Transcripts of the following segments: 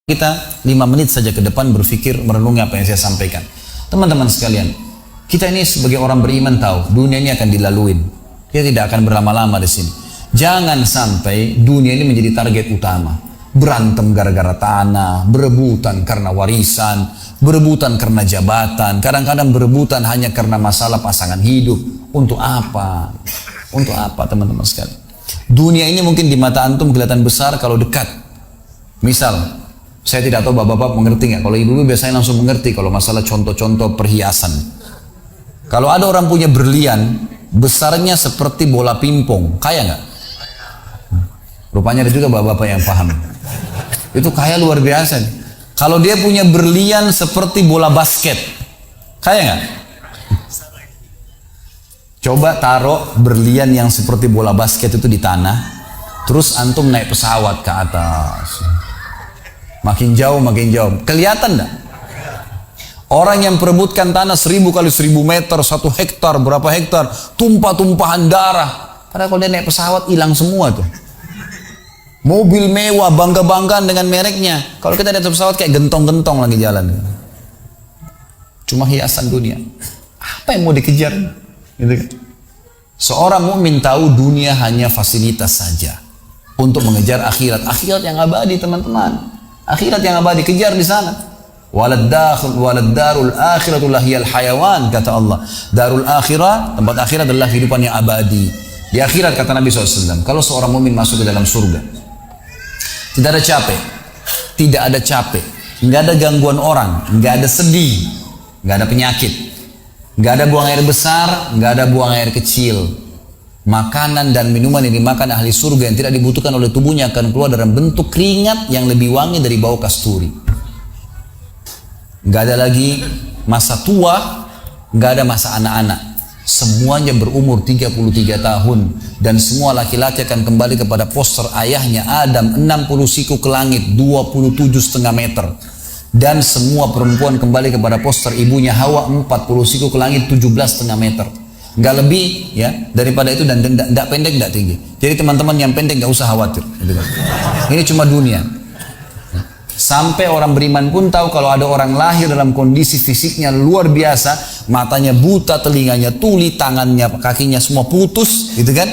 Kita 5 menit saja ke depan berpikir, merenungi apa yang saya sampaikan. Teman-teman sekalian, kita ini sebagai orang beriman tahu dunia ini akan dilaluin. Kita tidak akan berlama-lama di sini. Jangan sampai dunia ini menjadi target utama. Berantem gara-gara tanah, berebutan karena warisan, berebutan karena jabatan, kadang-kadang berebutan hanya karena masalah pasangan hidup. Untuk apa? Untuk apa teman-teman sekalian? Dunia ini mungkin di mata antum kelihatan besar kalau dekat. Misal, saya tidak tahu bapak-bapak mengerti nggak. Kalau ibu-ibu biasanya langsung mengerti kalau masalah contoh-contoh perhiasan. Kalau ada orang punya berlian, besarnya seperti bola pingpong, kaya nggak? Rupanya ada juga bapak-bapak yang paham. Itu kaya luar biasa nih. Kalau dia punya berlian seperti bola basket, kaya nggak? Coba taruh berlian yang seperti bola basket itu di tanah, terus antum naik pesawat ke atas. Makin jauh, kelihatan enggak? Orang yang perebutkan tanah 1000 kali 1000 meter, 1 hektar, berapa hektar, tumpah-tumpahan darah. Padahal kalau dia naik pesawat hilang semua tuh. Mobil mewah, bangga-banggaan dengan mereknya. Kalau kita naik pesawat kayak gentong-gentong lagi jalan. Cuma hiasan dunia. Apa yang mau dikejar? Gitu kan? Seorang mukmin tahu dunia hanya fasilitas saja untuk mengejar akhirat. Akhirat yang abadi, teman-teman. Akhirat yang abadi, kejar di sana. Walad darul akhiratu lahiyal hayawan, kata Allah. Darul akhirah, tempat akhirat adalah kehidupan yang abadi. Di akhirat kata Nabi SAW, kalau seorang mukmin masuk ke dalam surga, tidak ada capek, nggak ada gangguan orang, nggak ada sedih, nggak ada penyakit, nggak ada buang air besar, nggak ada buang air kecil. Makanan dan minuman yang dimakan ahli surga yang tidak dibutuhkan oleh tubuhnya akan keluar dalam bentuk keringat yang lebih wangi dari bau kasturi. Gak ada lagi masa tua, gak ada masa anak-anak. Semuanya berumur 33 tahun dan semua laki-laki akan kembali kepada poster ayahnya Adam 60 siku ke langit 27,5 meter. Dan semua perempuan kembali kepada poster ibunya Hawa 40 siku ke langit 17,5 meter. Nggak lebih ya daripada itu, dan tidak pendek tidak tinggi. Jadi teman-teman yang pendek nggak usah khawatir. Ini cuma dunia. Sampai orang beriman pun tahu kalau ada orang lahir dalam kondisi fisiknya luar biasa, matanya buta, telinganya tuli, tangannya, kakinya semua putus, gitu kan?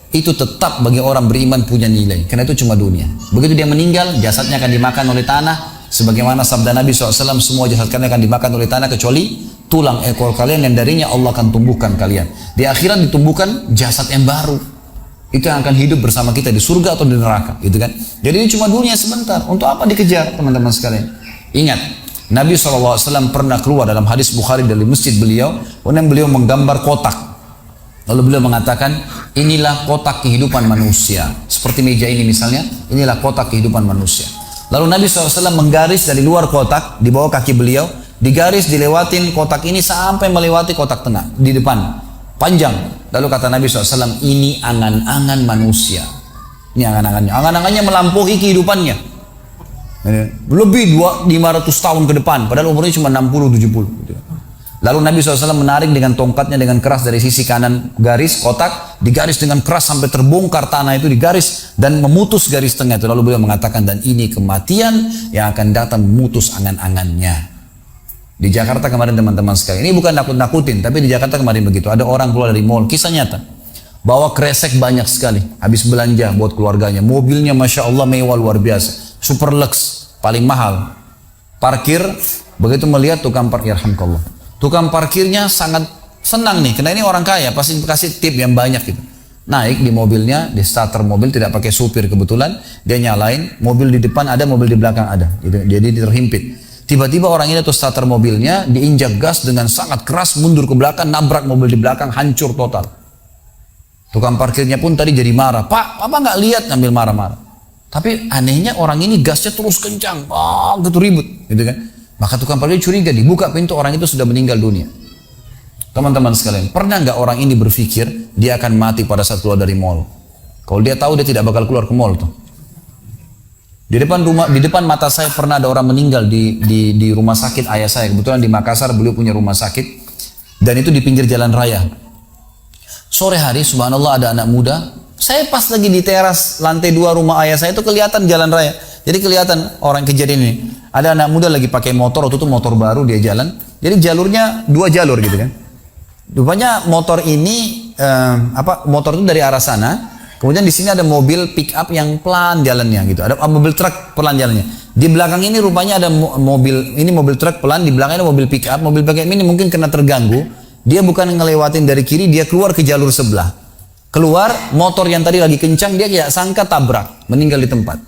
Itu tetap bagi orang beriman punya nilai. Karena itu cuma dunia. Begitu dia meninggal, jasadnya akan dimakan oleh tanah. Sebagaimana sabda Nabi SAW, semua jasad kalian akan dimakan oleh tanah kecuali tulang ekor kalian yang darinya Allah akan tumbuhkan kalian. Di akhirat ditumbuhkan jasad yang baru. Itu yang akan hidup bersama kita di surga atau di neraka, gitu kan? Jadi ini cuma dunia sebentar. Untuk apa dikejar, teman-teman sekalian? Ingat, Nabi SAW pernah keluar dalam hadis Bukhari dari masjid beliau, kemudian beliau menggambar kotak. Lalu beliau mengatakan, inilah kotak kehidupan manusia. Seperti meja ini misalnya, inilah kotak kehidupan manusia. Lalu Nabi SAW menggaris dari luar kotak, di bawah kaki beliau, digaris, dilewatin kotak ini sampai melewati kotak tengah, di depan, panjang. Lalu kata Nabi SAW, ini angan-angan manusia. Ini angan-angannya. Angan-angannya melampaui kehidupannya. Lebih 500 tahun ke depan, padahal umurnya cuma 60-70. Lalu Nabi SAW menarik dengan tongkatnya dengan keras dari sisi kanan garis kotak, digaris dengan keras sampai terbongkar tanah itu, digaris dan memutus garis tengah itu. Lalu beliau mengatakan, dan ini kematian yang akan datang memutus angan-angannya. Di Jakarta kemarin teman-teman sekalian, ini bukan nakut-nakutin, tapi di Jakarta kemarin begitu. Ada orang keluar dari mall, kisah nyata, bawa kresek banyak sekali, habis belanja buat keluarganya. Mobilnya Masya Allah mewah luar biasa, super lux, paling mahal. Parkir, begitu melihat tukang parkir, yarhamkallah, tukang parkirnya sangat senang nih, karena ini orang kaya, pasti kasih tip yang banyak gitu. Naik di mobilnya, di starter mobil, tidak pakai supir kebetulan, dia nyalain, mobil di depan ada, mobil di belakang ada, gitu. Jadi terhimpit. Tiba-tiba orang ini tuh starter mobilnya diinjak gas dengan sangat keras, mundur ke belakang, nabrak mobil di belakang, hancur total. Tukang parkirnya pun tadi jadi marah, Pak, apa nggak lihat, ngambil marah-marah. Tapi anehnya orang ini gasnya terus kencang, gitu ribut, gitu kan? Maka tukang parkir curiga, dibuka pintu, orang itu sudah meninggal dunia. Teman-teman sekalian, pernah nggak orang ini berpikir dia akan mati pada saat keluar dari mall? Kalau dia tahu dia tidak bakal keluar ke mall tuh. Di depan mata saya pernah ada orang meninggal di rumah sakit ayah saya. Kebetulan di Makassar beliau punya rumah sakit dan itu di pinggir jalan raya. Sore hari subhanallah ada anak muda. Saya pas lagi di teras lantai 2 rumah ayah saya itu kelihatan jalan raya. Jadi kelihatan orang kejadian ini. Ada anak muda lagi pakai motor, waktu itu motor baru dia jalan. Jadi jalurnya 2 jalur gitu kan. Rupanya motor ini motor itu dari arah sana. Kemudian di sini ada mobil pick up yang pelan jalannya gitu. Ada mobil truk pelan jalannya. Di belakang ini rupanya ada mobil truk pelan, di belakangnya ada mobil pick up. Mobil pick up ini mungkin kena terganggu. Dia bukan ngelewatin dari kiri, dia keluar ke jalur sebelah. Keluar, motor yang tadi lagi kencang, dia tidak sangka tabrak, meninggal di tempat.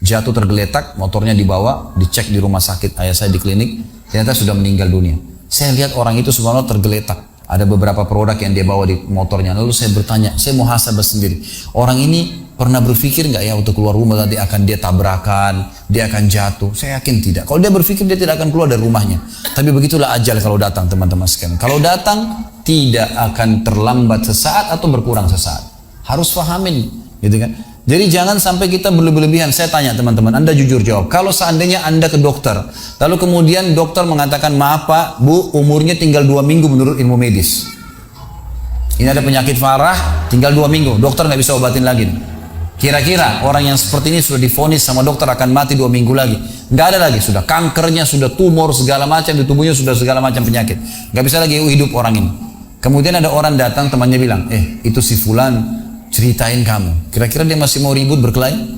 Jatuh tergeletak, motornya dibawa, dicek di rumah sakit ayah saya di klinik, ternyata sudah meninggal dunia. Saya lihat orang itu subhanallah tergeletak. Ada beberapa produk yang dia bawa di motornya. Lalu saya bertanya, saya muhasabah sendiri. Orang ini pernah berpikir nggak ya untuk keluar rumah tadi akan dia tabrakan, dia akan jatuh? Saya yakin tidak. Kalau dia berpikir dia tidak akan keluar dari rumahnya. Tapi begitulah ajal kalau datang teman-teman sekalian. Kalau datang tidak akan terlambat sesaat atau berkurang sesaat. Harus pahamin, gitu kan? Jadi jangan sampai kita berlebihan. Saya tanya teman-teman, Anda jujur jawab. Kalau seandainya Anda ke dokter, lalu kemudian dokter mengatakan, maaf Pak, Bu, umurnya tinggal 2 minggu menurut ilmu medis. Ini ada penyakit parah, tinggal 2 minggu. Dokter nggak bisa obatin lagi. Kira-kira orang yang seperti ini sudah divonis sama dokter akan mati 2 minggu lagi. Nggak ada lagi, sudah kankernya, sudah tumor, segala macam di tubuhnya, sudah segala macam penyakit. Nggak bisa lagi hidup orang ini. Kemudian ada orang datang, temannya bilang, itu si fulan, ceritain kamu. Kira-kira dia masih mau ribut berkelahi?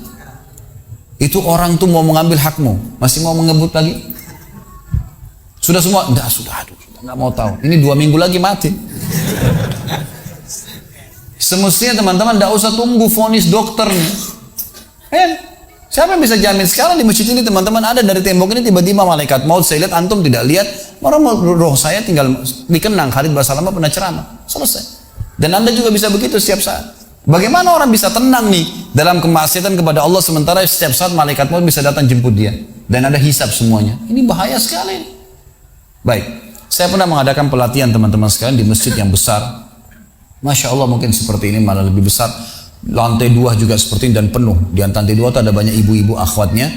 Itu orang tuh mau mengambil hakmu, masih mau mengebut lagi? Sudah semua? Enggak, sudah, aduh, nggak mau tahu. Ini 2 minggu lagi mati. Semestinya teman-teman tidak usah tunggu vonis dokter nih. Siapa yang bisa jamin sekarang di masjid ini teman-teman ada dari tembok ini tiba-tiba malaikat maut, saya lihat antum tidak lihat, orang roh saya tinggal dikenang. Khalid Basalamah pernah ceramah, selesai. Dan Anda juga bisa begitu setiap saat. Bagaimana orang bisa tenang nih dalam kemaksiatan kepada Allah sementara setiap saat malaikat maut bisa datang jemput dia dan ada hisab semuanya. Ini bahaya sekali. Baik, saya pernah mengadakan pelatihan teman-teman sekalian di masjid yang besar. Masya Allah mungkin seperti ini malah lebih besar. Lantai 2 juga seperti ini dan penuh. Di lantai 2 itu ada banyak ibu-ibu akhwatnya.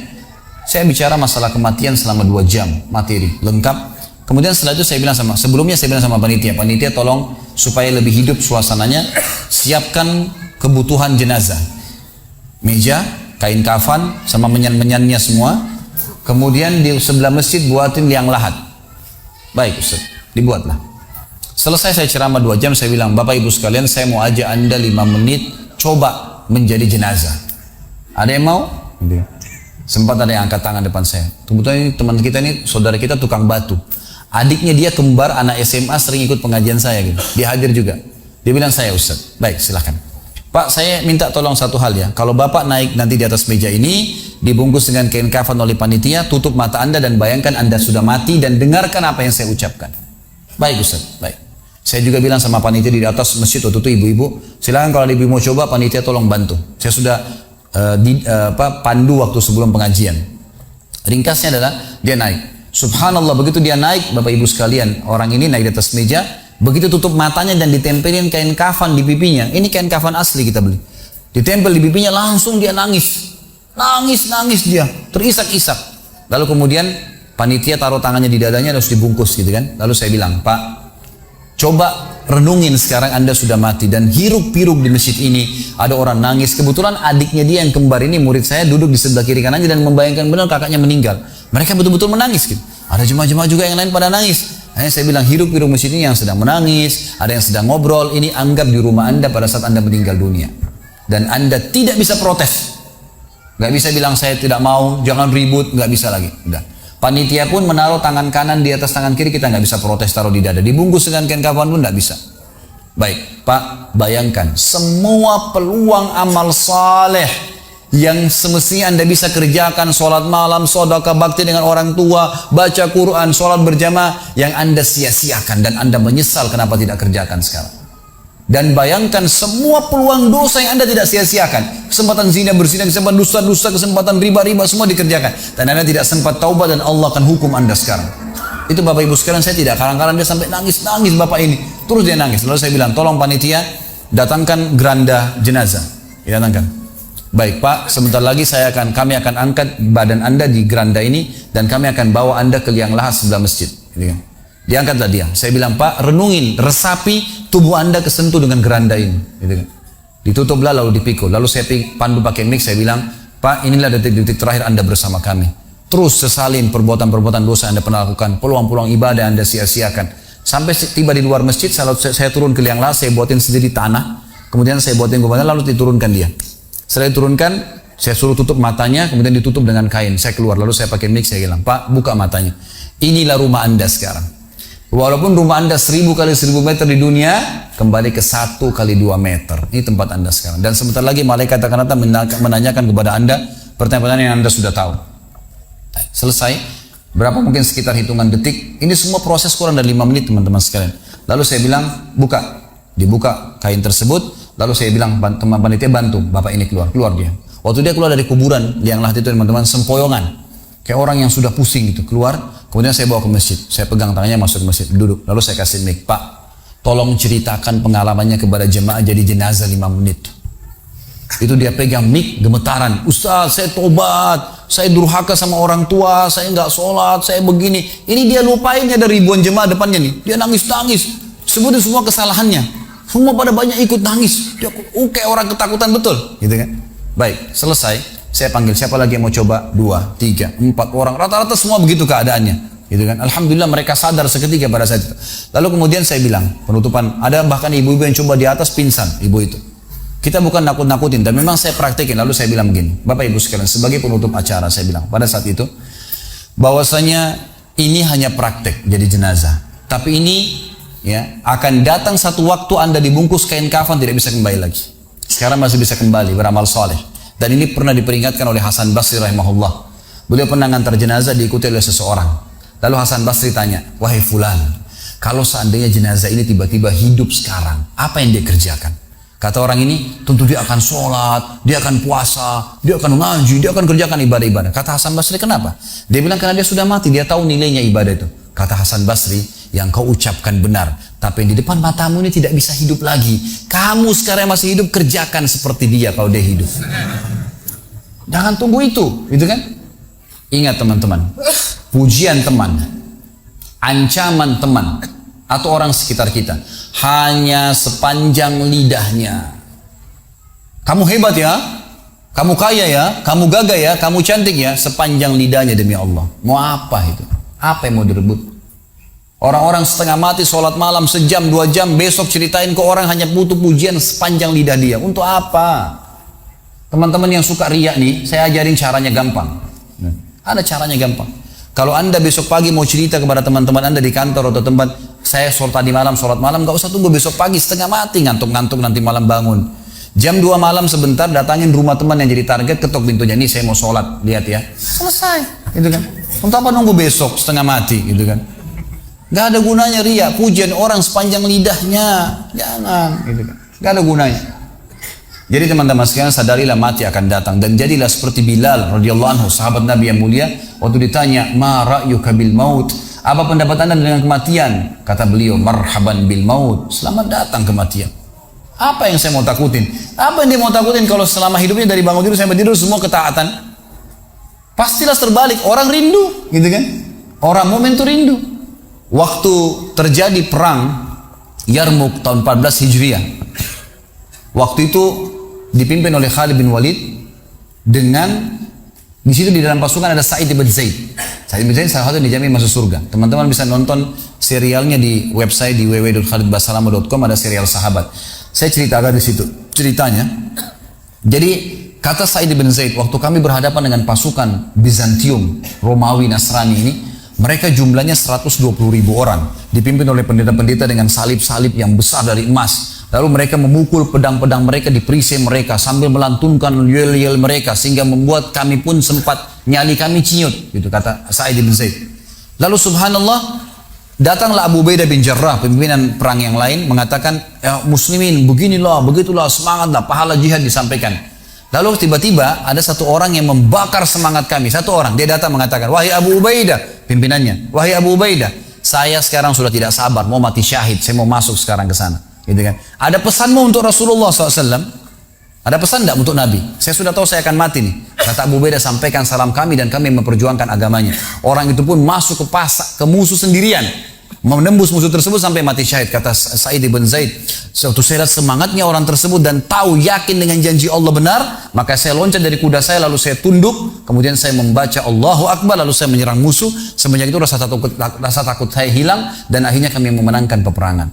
Saya bicara masalah kematian selama 2 jam materi lengkap. Kemudian setelah itu sebelumnya saya bilang sama panitia tolong supaya lebih hidup suasananya, siapkan kebutuhan jenazah. Meja, kain kafan, sama menyan-menyannya semua. Kemudian di sebelah masjid buatin liang lahat. Baik Ustaz, dibuatlah. Selesai saya ceramah 2 jam, saya bilang, Bapak Ibu sekalian, saya mau ajak Anda 5 menit coba menjadi jenazah. Ada yang mau? Sempat ada yang angkat tangan depan saya. Kebetulan ini teman kita ini, saudara kita tukang batu. Adiknya dia kembar anak SMA sering ikut pengajian saya gitu. Dia hadir juga. Dia bilang saya Ustaz. Baik silahkan. Pak saya minta tolong satu hal ya. Kalau Bapak naik nanti di atas meja ini dibungkus dengan kain kafan oleh panitia, tutup mata Anda dan bayangkan Anda sudah mati dan dengarkan apa yang saya ucapkan. Baik Ustaz. Baik. Saya juga bilang sama panitia di atas masjid waktu itu ibu-ibu, silakan kalau ibu mau coba panitia tolong bantu. Saya sudah pandu waktu sebelum pengajian. Ringkasnya adalah dia naik. Subhanallah begitu dia naik, Bapak Ibu sekalian, orang ini naik di atas meja, begitu tutup matanya dan ditempelin kain kafan di pipinya. Ini kain kafan asli kita beli. Ditempel di pipinya langsung dia nangis. Nangis dia, terisak-isak. Lalu kemudian panitia taruh tangannya di dadanya harus dibungkus gitu kan. Lalu saya bilang, Pak, coba renungin sekarang Anda sudah mati dan hiruk-piruk di masjid ini ada orang nangis. Kebetulan adiknya dia yang kembar ini murid saya duduk di sebelah kiri kanannya dan membayangkan benar kakaknya meninggal. Mereka betul-betul menangis gitu. Ada jemaah-jemaah juga yang lain pada nangis. Hanya saya bilang hiruk-piruk masjid ini yang sedang menangis, ada yang sedang ngobrol, ini anggap di rumah Anda pada saat Anda meninggal dunia. Dan Anda tidak bisa protes. Gak bisa bilang saya tidak mau, jangan ribut, gak bisa lagi. Udah. Panitia pun menaruh tangan kanan di atas tangan kiri, kita nggak bisa protes taruh di dada. Dibungkus dengan kain kafan pun nggak bisa. Baik, Pak, bayangkan semua peluang amal saleh yang semestinya Anda bisa kerjakan, sholat malam, sedekah bakti dengan orang tua, baca Quran, sholat berjamaah, yang Anda sia-siakan dan Anda menyesal kenapa tidak kerjakan sekarang. Dan bayangkan semua peluang dosa yang Anda tidak sia-siakan. Kesempatan zina, berzina, kesempatan dusta-dusta, kesempatan riba-riba, semua dikerjakan. Dan Anda tidak sempat taubat dan Allah akan hukum Anda sekarang. Itu Bapak Ibu sekalian, saya tidak kalang-kalang dia sampai nangis-nangis Bapak ini. Terus dia nangis. Lalu saya bilang, tolong panitia, datangkan geranda jenazah. Datangkan. Baik Pak, sebentar lagi kami akan angkat badan Anda di geranda ini dan kami akan bawa Anda ke liang lahat sebelah masjid. Diangkatlah dia. Saya bilang, Pak, renungin, resapi tubuh Anda kesentuh dengan geranda ini. Ditutuplah lalu dipikul. Lalu saya pandu pakai mic, saya bilang, Pak, inilah detik-detik terakhir Anda bersama kami. Terus sesalin perbuatan-perbuatan dosa yang Anda pernah lakukan, peluang-peluang ibadah yang Anda sia-siakan. Sampai tiba di luar masjid, saya turun ke liang lahat, saya buatin sendiri tanah, kemudian saya buatin gubernur, lalu diturunkan dia. Setelah diturunkan, saya suruh tutup matanya, kemudian ditutup dengan kain. Saya keluar, lalu saya pakai mic, saya bilang, Pak, buka matanya. Inilah rumah Anda sekarang. Walaupun rumah Anda 1000 kali 1000 meter di dunia, kembali ke 1 kali 2 meter. Ini tempat Anda sekarang. Dan sebentar lagi malaikat akan datang menanyakan kepada Anda pertanyaan-pertanyaan yang Anda sudah tahu. Selesai. Berapa mungkin sekitar hitungan detik. Ini semua proses kurang dari 5 menit teman-teman sekalian. Lalu saya bilang, buka. Dibuka kain tersebut. Lalu saya bilang, teman panitia bantu. Bapak ini keluar. Keluar dia. Waktu dia keluar dari kuburan, liang lahat itu teman-teman, sempoyongan. Kayak orang yang sudah pusing gitu. Keluar. Kemudian saya bawa ke masjid. Saya pegang tangannya masuk ke masjid. Duduk. Lalu saya kasih mic. Pak, tolong ceritakan pengalamannya kepada jemaah jadi jenazah 5 menit. Itu dia pegang mic, gemetaran. Ustaz, saya tobat. Saya durhaka sama orang tua. Saya nggak sholat. Saya begini. Ini dia lupainnya dari ribuan jemaah depannya nih. Dia nangis-nangis. Sebutin semua kesalahannya. Semua pada banyak ikut nangis. Dia kayak orang ketakutan betul. Gitu kan. Baik, selesai. Saya panggil siapa lagi yang mau coba? 2, 3, 4 orang. Rata-rata semua begitu keadaannya. Gitu kan. Alhamdulillah mereka sadar seketika pada saat itu. Lalu kemudian saya bilang, penutupan, ada bahkan ibu-ibu yang coba di atas pingsan, ibu itu. Kita bukan nakut-nakutin, dan memang saya praktekin. Lalu saya bilang begini, Bapak Ibu sekalian, sebagai penutup acara saya bilang pada saat itu, bahwasanya ini hanya praktek jadi jenazah. Tapi ini ya akan datang satu waktu Anda dibungkus kain kafan tidak bisa kembali lagi. Sekarang masih bisa kembali beramal soleh. Dan ini pernah diperingatkan oleh Hasan Basri rahimahullah. Beliau pernah ngantar jenazah diikuti oleh seseorang. Lalu Hasan Basri tanya, wahai fulan, kalau seandainya jenazah ini tiba-tiba hidup sekarang, apa yang dia kerjakan? Kata orang ini, tentu dia akan sholat, dia akan puasa, dia akan ngaji, dia akan kerjakan ibadah-ibadah. Kata Hasan Basri, kenapa? Dia bilang karena dia sudah mati, dia tahu nilainya ibadah itu. Kata Hasan Basri, yang kau ucapkan benar, tapi yang di depan matamu ini tidak bisa hidup lagi. Kamu sekarang masih hidup, kerjakan seperti dia kalau dia hidup. Jangan tunggu itu, gitu kan? Ingat teman-teman, pujian teman, ancaman teman, atau orang sekitar kita, hanya sepanjang lidahnya. Kamu hebat ya, kamu kaya ya, kamu gagah ya, kamu cantik ya, sepanjang lidahnya demi Allah. Mau apa itu? Apa yang mau direbut? Orang-orang setengah mati sholat malam sejam 2 jam, besok ceritain ke orang hanya butuh pujian sepanjang lidah dia. Untuk apa? Teman-teman yang suka riak nih, saya ajarin caranya gampang. Ada caranya gampang. Kalau Anda besok pagi mau cerita kepada teman-teman Anda di kantor atau tempat, saya sholat tadi malam, sholat malam, gak usah tunggu besok pagi setengah mati, ngantuk-ngantuk nanti malam bangun. Jam 2 malam sebentar, datangin rumah teman yang jadi target, ketok pintunya, nih saya mau sholat, lihat ya. Selesai, gitu kan. Untuk apa nunggu besok setengah mati, gitu kan. Gak ada gunanya ria, pujian orang sepanjang lidahnya, jangan, gitu kan. Gak ada gunanya. Jadi teman-teman sekalian, sadarilah mati akan datang, dan jadilah seperti Bilal radhiyallahu anhu, sahabat Nabi yang mulia. Waktu ditanya, ma ra'yuka bil maut, apa pendapat anda dengan kematian? Kata beliau, marhaban bil maut, selamat datang kematian. Apa yang saya mau takutin? Apa yang dia mau takutin kalau selama hidupnya dari bangun tidur sampai tidur semua ketaatan? Pastilah terbalik, orang rindu, gitu kan? Orang mukmin itu rindu. Waktu terjadi perang Yarmuk tahun 14 Hijriah, waktu itu dipimpin oleh Khalid bin Walid, dengan di situ di dalam pasukan ada Sa'id bin Zaid. Sa'id bin Zaid salah satu dijamin masuk surga. Teman-teman bisa nonton serialnya di website di www.khalidbasalamah.com, ada serial sahabat. Saya ceritakan di situ ceritanya. Jadi kata Sa'id bin Zaid, waktu kami berhadapan dengan pasukan Bizantium, Romawi, Nasrani ini, mereka jumlahnya 120.000 orang, dipimpin oleh pendeta-pendeta dengan salib-salib yang besar dari emas. Lalu mereka memukul pedang-pedang mereka di perisai mereka sambil melantunkan yel-yel mereka, sehingga membuat kami pun sempat nyali kami ciut, gitu kata Sa'id bin Zaid. Lalu subhanallah, datanglah Abu Ubaidah bin Jarrah, pimpinan perang yang lain, mengatakan, ya muslimin, beginilah, begitulah, semangatlah, pahala jihad disampaikan. Lalu tiba-tiba ada satu orang yang membakar semangat kami, satu orang, dia datang mengatakan, wahai Abu Ubaidah, pimpinannya, wahai Abu Ubaidah, saya sekarang sudah tidak sabar, mau mati syahid, saya mau masuk sekarang ke sana. Gitu kan. Ada pesanmu untuk Rasulullah SAW? Ada pesan tidak untuk Nabi? Saya sudah tahu saya akan mati nih. Kata Abu Ubaidah, sampaikan salam kami dan kami memperjuangkan agamanya. Orang itu pun masuk ke pasar, ke musuh sendirian, menembus musuh tersebut sampai mati syahid. Kata Sa'id ibn Zaid, suatu saya lihat semangatnya orang tersebut dan tahu yakin dengan janji Allah benar, maka saya loncat dari kuda saya lalu saya tunduk, kemudian saya membaca Allahu Akbar lalu saya menyerang musuh. Semenjak itu rasa takut saya hilang dan akhirnya kami memenangkan peperangan.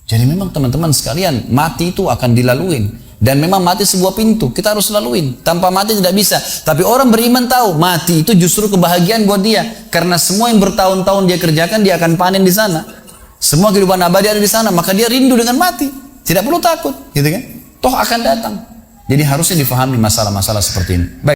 Jadi memang teman-teman sekalian, mati itu akan dilaluin. Dan memang mati sebuah pintu, kita harus laluin. Tanpa mati tidak bisa. Tapi orang beriman tahu, mati itu justru kebahagiaan buat dia. Karena semua yang bertahun-tahun dia kerjakan, dia akan panen di sana. Semua kehidupan abadi ada di sana, maka dia rindu dengan mati. Tidak perlu takut, gitu kan? Toh akan datang. Jadi harusnya difahami masalah-masalah seperti ini. Baik.